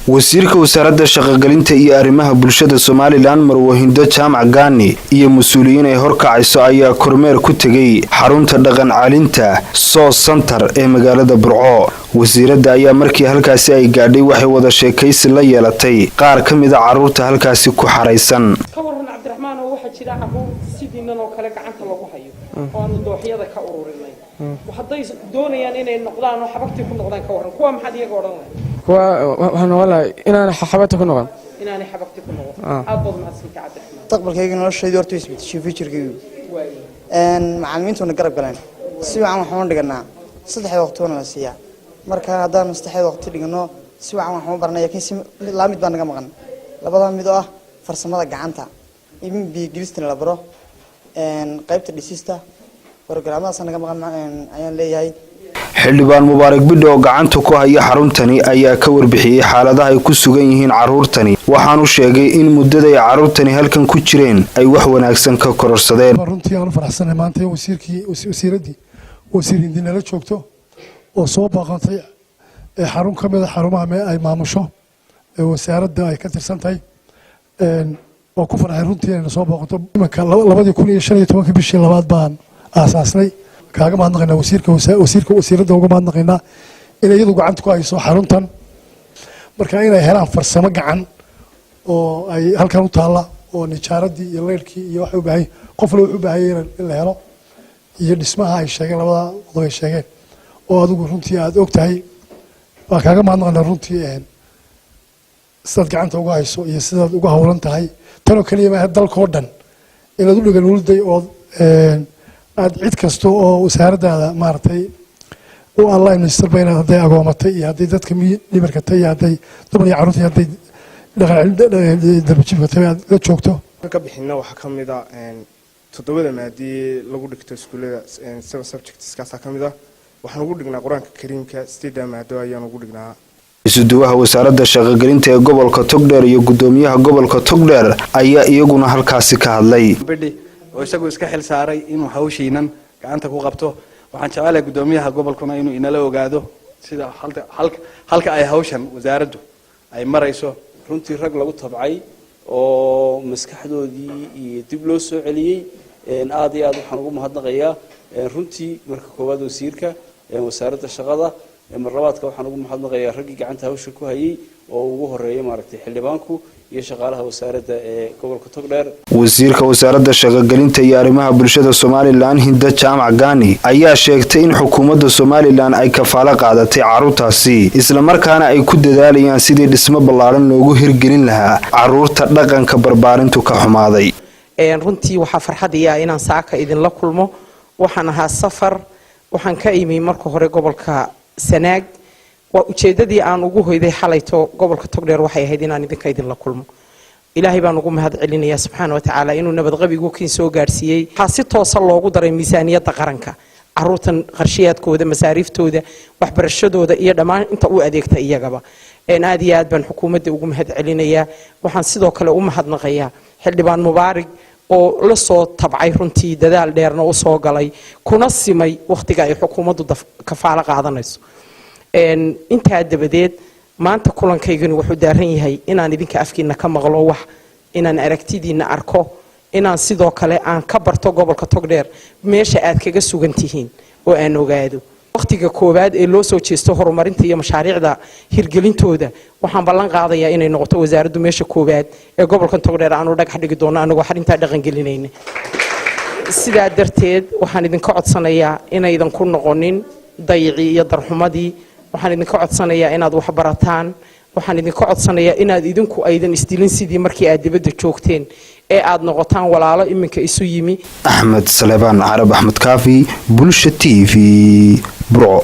wasiirka wasaaradda shaqo-gelinta iyo arrimaha bulshada Somaliland Marwahindo Jaamac Gaani iyo mas'uuliyiin ay horkacayso ayaa kormeer ku tagay xarunta dhaqan calinta SOS Center ee magaalada Burco. wasiiradda ayaa markii halkaasi ay gaadhay waxay wada sheekaysi la yeelatay qaar ka mid ah carruurta halkaasi ku xareysan. kawaran Cabdiraxmaan oo waxa jira carruur sidiinan oo kale gacanta lagu hayo oo aan dooxyada ka ururinay waxay doonayaan inay noqdaan oo xabagtii ku noqdaan kawaran kuwa maxad iyaga oran waxaan walaal inaan xabagtii ku noqon aad ma asii ka Cabdiraxmaan mustaqbalkayga noloshayda horta isbedeshay future-kaygu macallimiintuna garab galeen si wacan waxaan dhiganaa 3 waqtiyoon la siiyaa marka haddaan 3 waqti dhigano si wacan waxaan baranaya kiisi la mid baan naga maqan labada mid oo ah farsamada gacanta in biiglistan la baro qaybta dhisista programada sanaga maqan ayaan leeyahay. xildhibaan Mubaarak Bidho oo gacanta ku haya xaruntani ayaa ka warbixiyay xaaladaha ay ku sugan yihiin carruurtani waxaanu sheegay in muddada ay carruurtani halkan ku jireen ay wax wanaagsan ka kororsadeen. runtii aan faraxsanahay maanta wasiiradii wasiirindiina la joogto oo soo baaqantay xarun ka mid ah xarumaha ay maamusho wasaaradda ay ka tirsan tahay oo ku faraxay runtii inay soo baaqanto imanka 2015 bishii labaad baan aasaasnay kaaga mahadnaqaynaa wasiiradda uga mahadnaqaynaa inay iyadu gacanta ku hayso xaruntan marka inay helaan farsamo gacan oo ay halkan u taala oo nijaaradii iyo leerkii iyo wax u baahay qof loo u baahay in la helo iyo dhismaha ay sheegeen labada qodob ay sheegeen oo adigu runtii aad og tahay waa kaaga mahadnaqaynaa runtii sidaad gacanta uga hayso iyo sidaad uga hawlan tahay tanoo kaliya maaha dalkoo dhan inaad u dhigan wulday oo aad cid kasto oo wasaaraddaada maartay oo Allah minister bayna haday agoomatay iyo haday dadka dhimarkatay iyo haday dumar iyo carruurta haday darbajibka la joogto ka bixina waxa kamid ah todobada maadii lagu dhigto iskuulada 7 subjects ka kamid ah waxaan ugu dhignaa quraanka kariimka 8 maado ayaan ugu dhignaa. isuduwaha wasaaradda shaqo-gelinta ee gobolka Togdheer iyo gudoomiyaha gobolka Togdheer ayaa iyaguna halkaasi ka hadlay. oo isagu iska xil saaray inuu hawshiinan gacanta ku qabto waxaan jecelahay gudoomiyaha gobolkuna inuu inala ogaado sida halka ay hawshan wasaaraddu ay marayso runtii rag lagu tabcay oo maskaxdoodii iyo dib loo soo celiyay aad iyo aad waxaan ugu mahadnaqayaa runtii marka koowaad wasiirka wasaaradda shaqada marlabaadka waxaan ugu mahadnaqayaa raggii gacanta hawsha ku hayay oo ugu horeeyay maaragtay xildhibaanku iyo shaqaalaha wasaaradda ee gobolka Togdheer. wasiirka wasaaradda shaqo-gelinta iyo arrimaha bulshada Somaliland Hinda Jaamac Gaani ayaa sheegtay in xukuumadda Somaliland ay kafaalo qaadatay carruurtaasi isla markaana ay ku dadaalayaan sidii dhismo ballaaran loogu hirgelin lahaa carruurta dhaqanka barbaarintu ka xumaaday. runtii waxa farxad ah inaan saaka idin la kulmo waxaan ahaa safar waxaan ka imi marka hore gobolka Sanaag waa ujeedadii aan ugu hoyday xalayto gobolka Togdheer waxay ahayd inaan idinka idin la kulmo ilaahay baan ugu mahad celinayaa subxaanahu wa ta'ala inuu nabad qabigu kiin soo gaarsiiyay xasi toos loogu daray miisaaniyadda qaranka carruurtan qarshiyaadkooda masaariiftooda waxbarashadooda iyo dhammaan inta uu adeegta iyagaba aad iyo aad baan xukuumadda ugu mahad celinayaa waxaan sidoo kale u mahadnaqayaa xildhibaan Mubaarak oo la soo tabcay runtii dadaal dheerna u soo galay kuna simay waqtiga ay xukuumaddu kafaalo qaadanayso inta dabadeed maanta kulankaygani wuxuu daaran yahay inaan idinka afkiina ka maqlo wax inaan aragtidiina arko inaan sidoo kale aan ka barto gobolka Togdheer meesha aad kaga sugan tihiin oo aan ogaado waqtiga koobaad ee loo soo jeesto horumarinta iyo mashaariicda hirgelintooda waxaan ballan qaadayaa inay noqoto wasaaraddu meesha koobaad ee gobolka Togdheer aanu dhagax dhigi doono anagoo xarinta dhaqan gelinayna sidaa darteed waxaan idinka codsanayaa inaydan ku noqonin dayici iyo darxumadii waxaan idinka codsanayaa inaad wax barataan waxaan idinka codsanayaa inaad idinku aydan isdilin sidii markii aad dibadda joogteen ee aad noqotaan walaalo iminka isu yimi. Axmed Salebaan Carab Axmed Kaafi Bulsha TV Burco.